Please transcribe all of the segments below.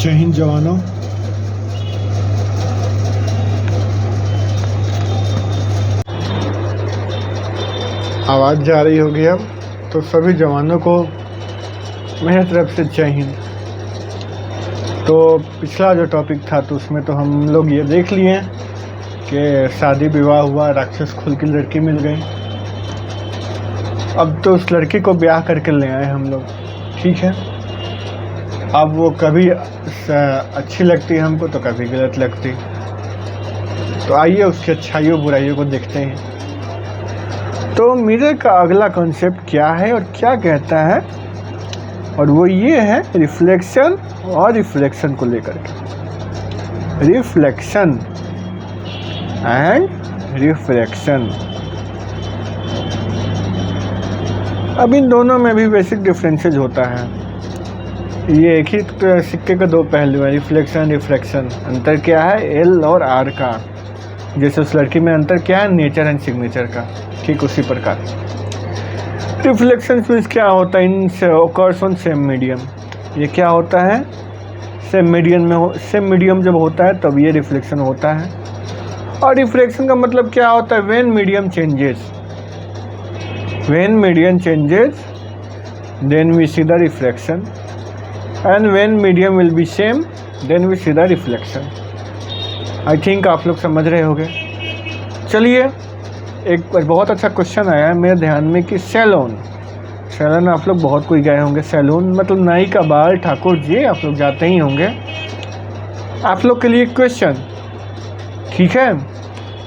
जय हिंद जवानों। आवाज़ जा रही होगी अब, तो सभी जवानों को मेरी तरफ से जय हिंद। तो पिछला जो टॉपिक था तो उसमें तो हम लोग ये देख लिए कि शादी विवाह हुआ, राक्षस कुल की लड़की मिल गई। अब तो उस लड़की को ब्याह करके ले आए हम लोग, ठीक है। अब वो कभी अच्छी लगती है हमको तो कभी गलत लगती। तो आइए उसकी अच्छाइयों बुराइयों को देखते हैं। तो मिरर का अगला कॉन्सेप्ट क्या है और क्या कहता है, और वो ये है रिफ्लेक्शन और रिफ्लेक्शन को लेकर के। रिफ्लेक्शन एंड रिफ्लेक्शन, अब इन दोनों में भी बेसिक डिफरेंसेस होता है। ये एक ही सिक्के के दो पहलू हैं, रिफ्लेक्शन रिफ्रैक्शन। अंतर क्या है, एल और आर का। जैसे उस लड़की में अंतर क्या है, नेचर एंड सिग्नेचर का, ठीक उसी प्रकार रिफ्लेक्शन मीन्स क्या होता है, इन ऑकर्स ऑन सेम मीडियम। ये क्या होता है, सेम मीडियम में सेम मीडियम जब होता है तब ये रिफ्लेक्शन होता है। और रिफ्लेक्शन का मतलब क्या होता है, when medium changes, when medium changes then we see the reflection, and when medium will be same then we see the reflection. I think आप लोग समझ रहे होंगे। चलिए, एक बहुत अच्छा क्वेश्चन आया है मेरे ध्यान में कि सैलून, सैलून आप लोग बहुत कोई गए होंगे। सैलून मतलब नाई का बाल, ठाकुर जी आप लोग जाते ही होंगे। आप लोग के लिए क्वेश्चन, ठीक है।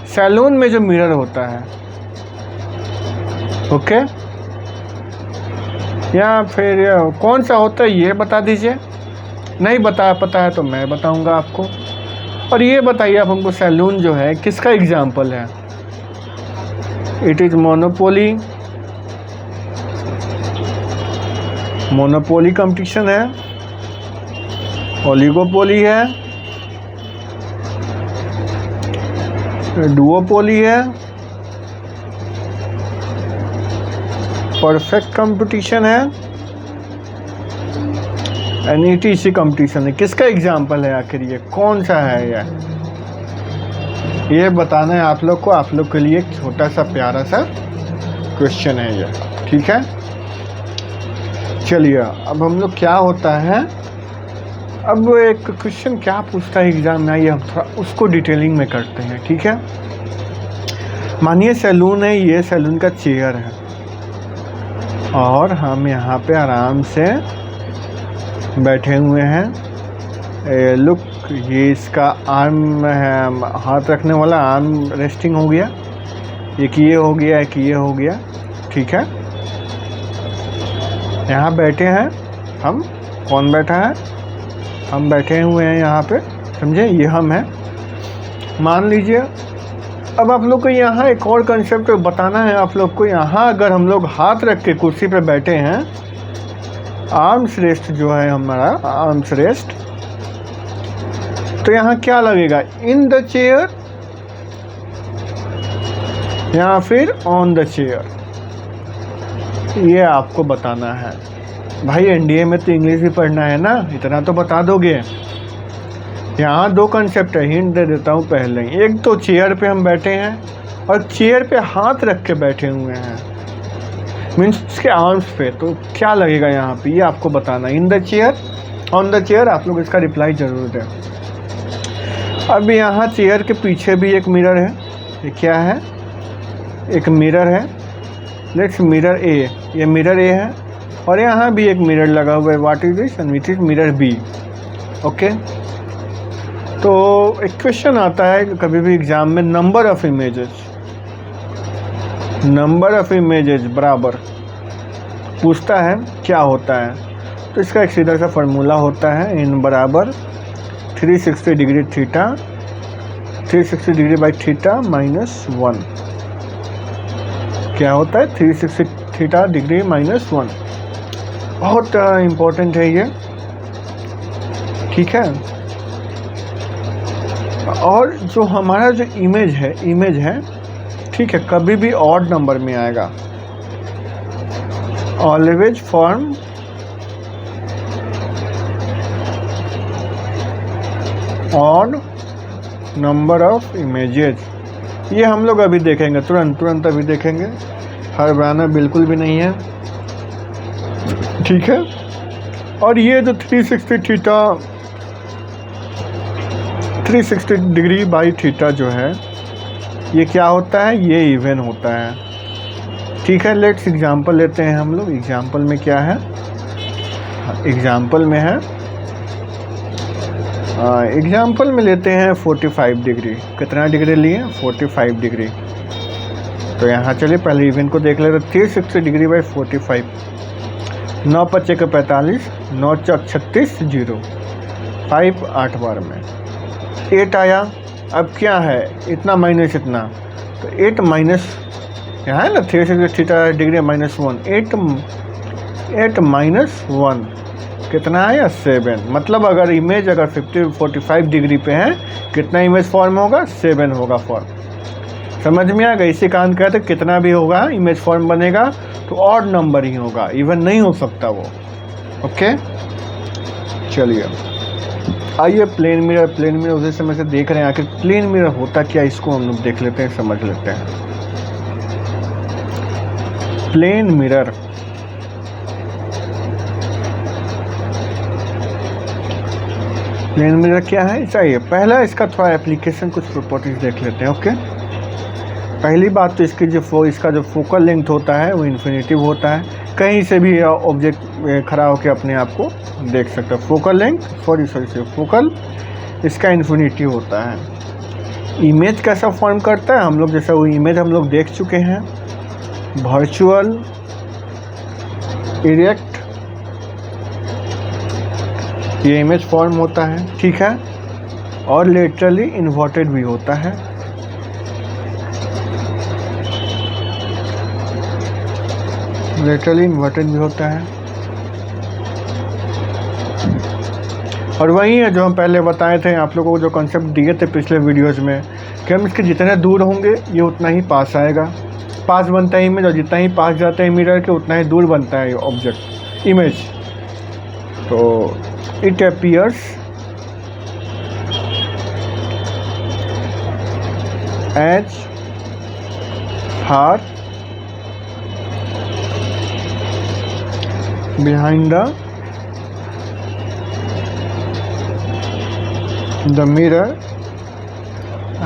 सैलून में जो मिरर होता है, ओके, या फिर कौन सा होता है ये बता दीजिए। नहीं पता है तो मैं बताऊंगा आपको। और ये बताइए आप हमको, सैलून जो है किसका एग्जाम्पल है। It is monopoly, monopoly competition है, ओलिगोपोली है, डुओपोली है, परफेक्ट कंपटीशन है, एनईटीसी कंपटीशन है। किसका एग्जाम्पल है आखिर, ये कौन सा है ये बताना है आप लोग को। आप लोग के लिए एक छोटा सा प्यारा सा क्वेश्चन है ये, ठीक है। चलिए, अब हम लोग क्या होता है, अब एक क्वेश्चन क्या पूछता है एग्जाम में, आइए हम थोड़ा उसको डिटेलिंग में करते हैं, ठीक है। मानिए सैलून है, ये सैलून का चेयर है और हम यहाँ पे आराम से बैठे हुए हैं। लुक, ये इसका आर्म है, हाथ रखने वाला आर्म रेस्टिंग हो गया, एक ये हो गया, एक ये हो गया, ठीक है। यहाँ बैठे हैं हम, कौन बैठा है, हम बैठे हुए हैं यहाँ पे, समझे, ये हम हैं, मान लीजिए। अब आप लोग को यहाँ एक और कंसेप्ट बताना है आप लोग को। यहाँ अगर हम लोग हाथ रख के कुर्सी पे बैठे हैं, आर्म्स रेस्ट जो है हमारा, आर्म्स रेस्ट, तो यहाँ क्या लगेगा, इन द चेयर या फिर ऑन द चेयर, ये आपको बताना है। भाई एनडीए में तो इंग्लिश भी पढ़ना है ना, इतना तो बता दोगे। यहाँ दो कंसेप्ट है, हिंट दे देता हूँ पहले ही। एक तो चेयर पे हम बैठे हैं और चेयर पे हाथ रख के बैठे हुए हैं, मीन्स उसके आर्म्स पे, तो क्या लगेगा यहाँ पे, ये आपको बताना। In the chair, on the chair, आप लोग इसका रिप्लाई जरूर दें। अब यहाँ चेयर के पीछे भी एक मिरर है, ये क्या है, एक मिरर है, लेट्स मिरर ए, ये मिरर ए है, और यहाँ भी एक मिरर लगा हुआ है। What is this, and which is mirror B, okay. तो एक क्वेश्चन आता है कभी भी एग्जाम में, number of images, number of images बराबर पूछता है क्या होता है। तो इसका एक सीधा सा फार्मूला होता है, इन बराबर 360 degree theta, 360 degree by theta minus 1। क्या होता है, 360 थीटा डिग्री माइनस 1। बहुत इम्पोर्टेंट है ये, ठीक है। और जो हमारा जो इमेज है, ठीक है, कभी भी ऑड नंबर में आएगा, always form odd number of images. ये हम लोग अभी देखेंगे, तुरंत अभी देखेंगे, हड़बड़ाना बिल्कुल भी नहीं है, ठीक है। और ये जो 360 डिग्री बाई थीटा जो है, ये क्या होता है, ये इवन होता है, ठीक है। लेट्स एग्जांपल लेते हैं हम लोग। एग्जांपल में क्या है, एग्जांपल में है, एग्जांपल में लेते हैं 45 डिग्री। कितना डिग्री लिए, 45 डिग्री। तो यहाँ चलिए पहले इवन को देख लेते हैं। 360 डिग्री बाई 45, 9 पच्चे का 45, 9 चौक 36, 0, 5 8 बार में 8 आया। अब क्या है, इतना माइनस इतना, तो 8 माइनस यहाँ है ना, 360 डिग्री माइनस 1, 8 माइनस 1 कितना आया, 7। मतलब अगर इमेज अगर 45 डिग्री पे है, कितना इमेज फॉर्म होगा, 7 होगा फॉर्म। समझ में आ गया। इसी कारण कहते कितना भी होगा इमेज फॉर्म बनेगा तो ऑड नंबर ही होगा, इवन नहीं हो सकता वो। ओके, चलिए आइए प्लेन मिरर उसी समय से देख रहे हैं, आखिर प्लेन मिरर होता क्या, इसको हम लोग देख लेते हैं, समझ लेते हैं। प्लेन मिरर, प्लेन मिरर क्या है, चाहिए पहला इसका थोड़ा एप्लीकेशन, कुछ प्रॉपर्टीज देख लेते हैं। ओके, पहली बात तो इसका जो फोकल लेंथ होता है वो इन्फिनिटिव होता है, कहीं से भी ऑब्जेक्ट खड़ा होकर अपने आप को देख सकता है। फोकल लेंथ फोकल इसका इन्फिनिटिव होता है। इमेज कैसा फॉर्म करता है, हम लोग जैसा वो इमेज हम लोग देख चुके हैं, वर्चुअल, इरेक्ट, ये इमेज फॉर्म होता है, ठीक है। और लेटरली इन्वर्टेड भी होता है। लेटरली इन्वर्टेड भी होता है। और वही है जो हम पहले बताए थे, आप लोगों को जो कॉन्सेप्ट दिए थे पिछले वीडियोज़ में, कि हम इसके जितने दूर होंगे ये उतना ही पास आएगा, पास बनता है इमेज, और जितना ही पास जाता है मिरर के उतना ही दूर बनता है ऑब्जेक्ट इमेज। तो it appears as far behind the mirror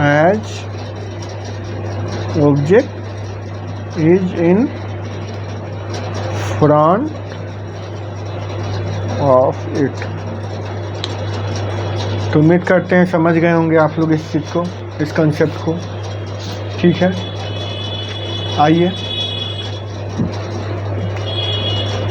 as object is in front of it। तो उम्मीद करते हैं समझ गए होंगे आप लोग इस चीज़ को, इस कंसेप्ट को, ठीक है। आइए